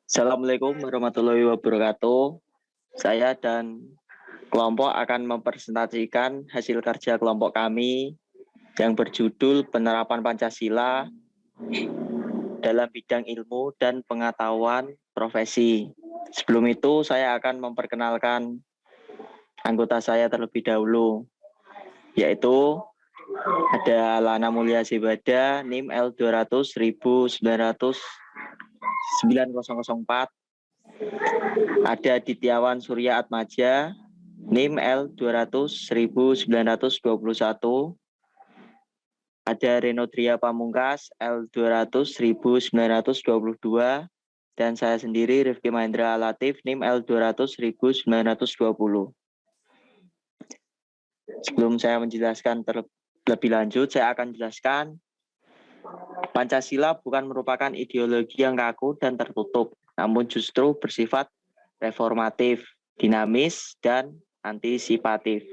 Assalamualaikum warahmatullahi wabarakatuh. Saya dan kelompok akan mempresentasikan hasil kerja kelompok kami yang berjudul Penerapan Pancasila dalam bidang ilmu dan pengetahuan profesi. Sebelum itu, saya akan memperkenalkan anggota saya terlebih dahulu, yaitu ada Lana Mulia Zibada, NIM L200 9004. Ada Dityawan Surya Atmaja, NIM L200 1921. Ada Renodria Pamungkas, L200 1922. Dan saya sendiri, Rifki Mahendra Latif, NIM L200 1920. Sebelum saya menjelaskan terlebih lanjut, saya akan jelaskan Pancasila bukan merupakan ideologi yang kaku dan tertutup, namun justru bersifat reformatif, dinamis, dan antisipatif.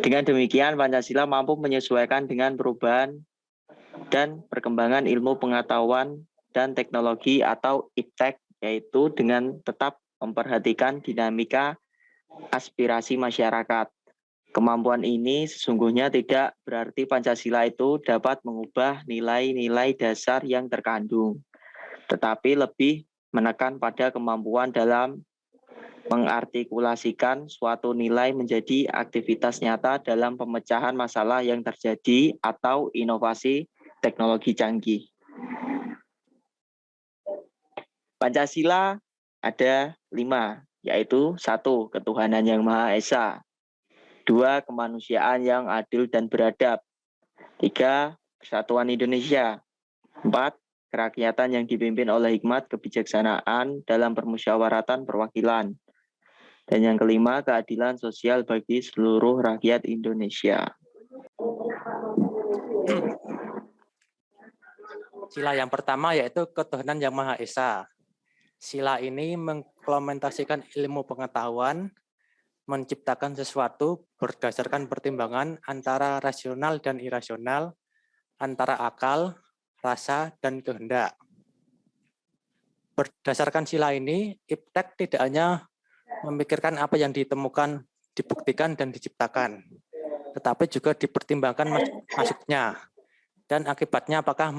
Dengan demikian, Pancasila mampu menyesuaikan dengan perubahan dan perkembangan ilmu pengetahuan dan teknologi atau iptek, yaitu dengan tetap memperhatikan dinamika aspirasi masyarakat. Kemampuan ini sesungguhnya tidak berarti Pancasila itu dapat mengubah nilai-nilai dasar yang terkandung, tetapi lebih menekan pada kemampuan dalam mengartikulasikan suatu nilai menjadi aktivitas nyata dalam pemecahan masalah yang terjadi atau inovasi teknologi canggih. Pancasila ada 5, yaitu 1. Ketuhanan yang Maha Esa. 2. Kemanusiaan yang adil dan beradab. 3. Persatuan Indonesia. 4. Kerakyatan yang dipimpin oleh hikmat kebijaksanaan dalam permusyawaratan perwakilan. Dan yang kelima, keadilan sosial bagi seluruh rakyat Indonesia. Sila yang pertama yaitu ketuhanan yang Maha Esa. Sila ini mengimplementasikan ilmu pengetahuan, menciptakan sesuatu berdasarkan pertimbangan antara rasional dan irasional, antara akal, rasa, dan kehendak. Berdasarkan sila ini, iptek tidak hanya memikirkan apa yang ditemukan, dibuktikan, dan diciptakan, tetapi juga dipertimbangkan maksudnya dan akibatnya apakah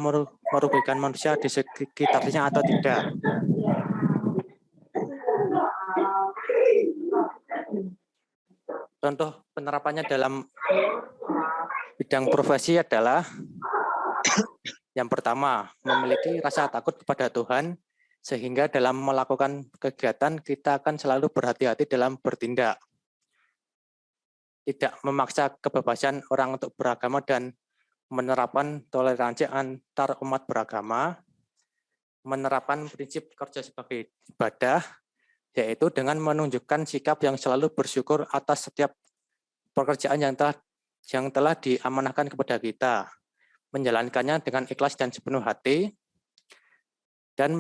merugikan manusia di sekitarnya atau tidak. Contoh penerapannya dalam bidang profesi adalah yang pertama, memiliki rasa takut kepada Tuhan, sehingga dalam melakukan kegiatan kita akan selalu berhati-hati dalam bertindak. Tidak memaksa kebebasan orang untuk beragama dan menerapkan toleransi antar umat beragama, menerapkan prinsip kerja sebagai ibadah, yaitu dengan menunjukkan sikap yang selalu bersyukur atas setiap pekerjaan yang telah diamanahkan kepada kita, menjalankannya dengan ikhlas dan sepenuh hati, dan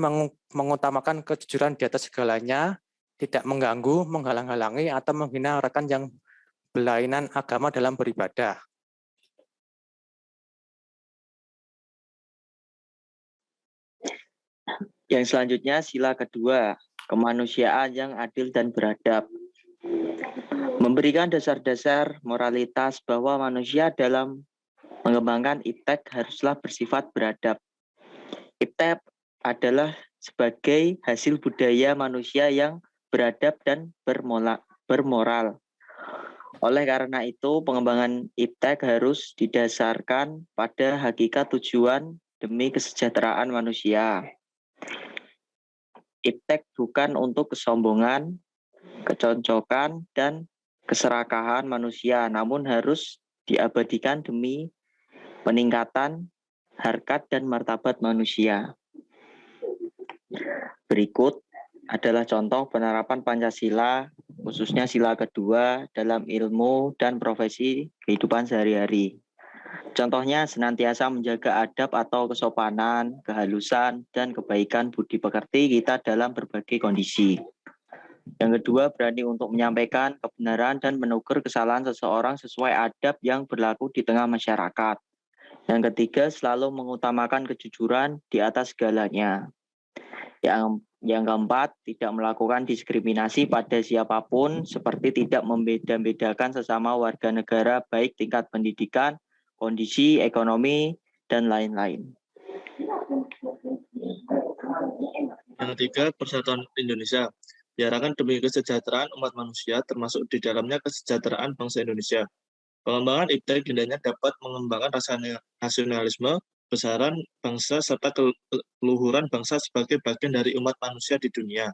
mengutamakan kejujuran di atas segalanya, tidak mengganggu, menghalang-halangi, atau menghina rekan yang berlainan agama dalam beribadah. Yang selanjutnya, sila kedua, kemanusiaan yang adil dan beradab. Memberikan dasar-dasar moralitas bahwa manusia dalam mengembangkan iptek haruslah bersifat beradab. Iptek adalah sebagai hasil budaya manusia yang beradab dan bermoral. Oleh karena itu, pengembangan iptek harus didasarkan pada hakikat tujuan demi kesejahteraan manusia. Iptek bukan untuk kesombongan, keconcokan, dan keserakahan manusia, namun harus diabadikan demi peningkatan harkat dan martabat manusia. Berikut adalah contoh penerapan Pancasila, khususnya sila kedua dalam ilmu dan profesi kehidupan sehari-hari. Contohnya senantiasa menjaga adab atau kesopanan, kehalusan, dan kebaikan budi pekerti kita dalam berbagai kondisi. Yang kedua, berani untuk menyampaikan kebenaran dan menegur kesalahan seseorang sesuai adab yang berlaku di tengah masyarakat. Yang ketiga, selalu mengutamakan kejujuran di atas segalanya. Yang keempat, tidak melakukan diskriminasi pada siapapun seperti tidak membeda-bedakan sesama warga negara baik tingkat pendidikan, kondisi ekonomi, dan lain-lain. Yang ketiga, Persatuan Indonesia. Diarahkan demi kesejahteraan umat manusia, termasuk di dalamnya kesejahteraan bangsa Indonesia. Pengembangan iptek hendaknya dapat mengembangkan rasa nasionalisme, besaran bangsa, serta keluhuran bangsa sebagai bagian dari umat manusia di dunia.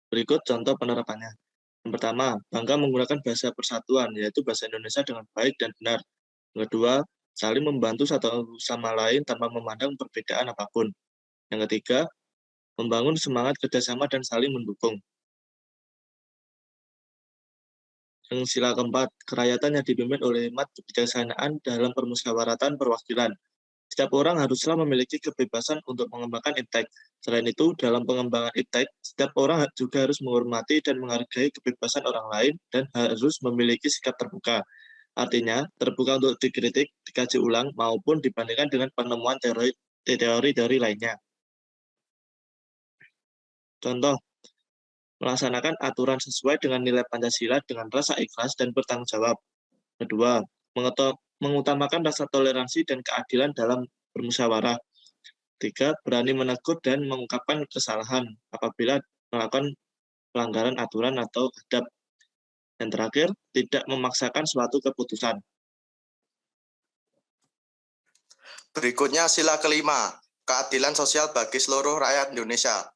Berikut contoh penerapannya. Yang pertama, bangga menggunakan bahasa persatuan, yaitu bahasa Indonesia dengan baik dan benar. Yang kedua, saling membantu satu sama lain tanpa memandang perbedaan apapun. Yang ketiga, membangun semangat kerjasama dan saling mendukung. Yang sila keempat, kerakyatan yang dipimpin oleh hikmat kebijaksanaan dalam permusyawaratan perwakilan. Setiap orang haruslah memiliki kebebasan untuk mengembangkan iptek. Selain itu, dalam pengembangan iptek, setiap orang juga harus menghormati dan menghargai kebebasan orang lain dan harus memiliki sikap terbuka. Artinya, terbuka untuk dikritik, dikaji ulang, maupun dibandingkan dengan penemuan teori-teori lainnya. Contoh, melaksanakan aturan sesuai dengan nilai Pancasila dengan rasa ikhlas dan bertanggung jawab. Kedua, mengutamakan rasa toleransi dan keadilan dalam bermusyawarah. Tiga, berani menegur dan mengungkapkan kesalahan apabila melakukan pelanggaran aturan atau adab. Dan terakhir, tidak memaksakan suatu keputusan. Berikutnya sila kelima, keadilan sosial bagi seluruh rakyat Indonesia.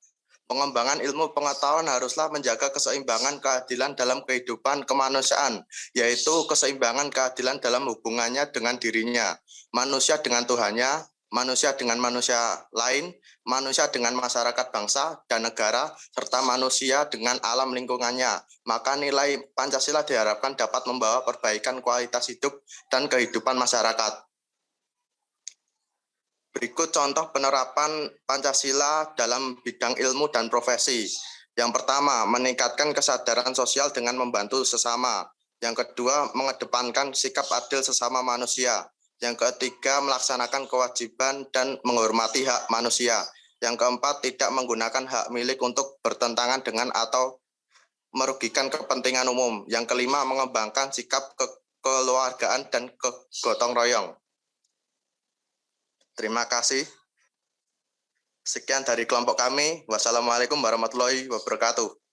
Pengembangan ilmu pengetahuan haruslah menjaga keseimbangan keadilan dalam kehidupan kemanusiaan, yaitu keseimbangan keadilan dalam hubungannya dengan dirinya, manusia dengan Tuhannya, manusia dengan manusia lain, manusia dengan masyarakat bangsa dan negara, serta manusia dengan alam lingkungannya. Maka nilai Pancasila diharapkan dapat membawa perbaikan kualitas hidup dan kehidupan masyarakat. Berikut contoh penerapan Pancasila dalam bidang ilmu dan profesi. Yang pertama, meningkatkan kesadaran sosial dengan membantu sesama. Yang kedua, mengedepankan sikap adil sesama manusia. Yang ketiga, melaksanakan kewajiban dan menghormati hak manusia. Yang keempat, tidak menggunakan hak milik untuk bertentangan dengan atau merugikan kepentingan umum. Yang kelima, mengembangkan sikap kekeluargaan dan kegotong royong. Terima kasih. Sekian dari kelompok kami. Wassalamualaikum warahmatullahi wabarakatuh.